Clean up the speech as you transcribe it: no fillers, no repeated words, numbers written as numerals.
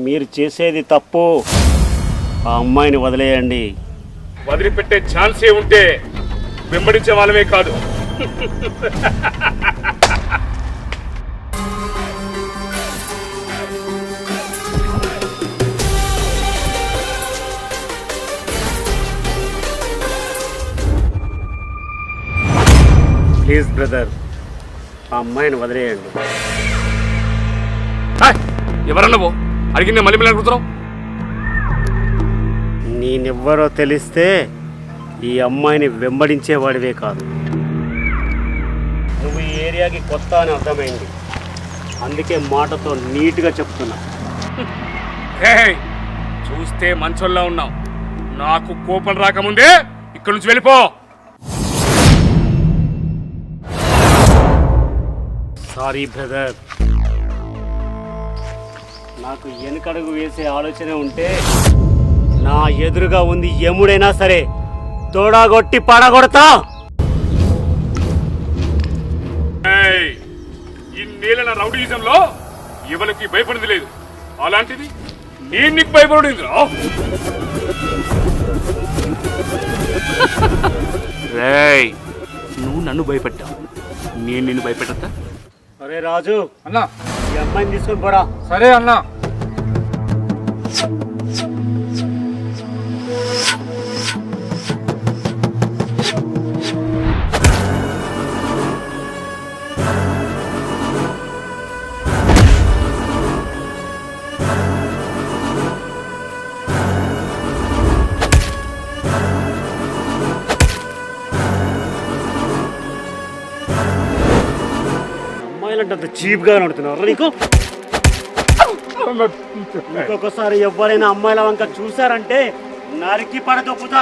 మీరు చేసేది తప్పు. ఆ అమ్మాయిని వదిలేయండి. వదిలిపెట్టే ఛాన్సే ఉంటే వెంబడించే వాళ్ళమే కాదు. ప్లీజ్ బ్రదర్, ఆ అమ్మాయిని వదిలేయండి. ఎవరన్నావో అడిగిందే మళ్ళీ మళ్ళీ అడుగుతున్నావు. నేనెవ్వరో తెలిస్తే ఈ అమ్మాయిని వెంబడించేవాడివే కాదు. నువ్వు ఈ ఏరియాకి కొత్త అని అర్థమైంది, అందుకే మాటతో నీట్గా చెప్తున్నా. చూస్తే మంచోళ్ళ ఉన్నావు. నాకు కోపం రాకముందే ఇక్కడి నుంచి వెళ్ళిపో. సారీ బ్రదర్, నాకు వెనుకడుగు వేసే ఆలోచన ఉంటే నా ఎదురుగా ఉంది యముడైనా సరే తోడాగొట్టి పడగొడతా. ఇన్నేళ్ళ రౌడీజంలో ఎవరికి భయపడింది లేదు. అలాంటిది నేను నీకు భయపడింది. నువ్వు నన్ను భయపెట్టావు, నేను నిన్ను భయపెట్టా. అరే రాజు అన్నా, ఈ అమ్మాయిని తీసుకొని పోరా. సరే అన్నా. అమ్మాయిలంటే చీప్గా నడుతున్నారు నీకు. ఇంకొకసారి ఎవరైనా అమ్మాయిల వంక చూసారంటే నరికి పడదొప్పుతా.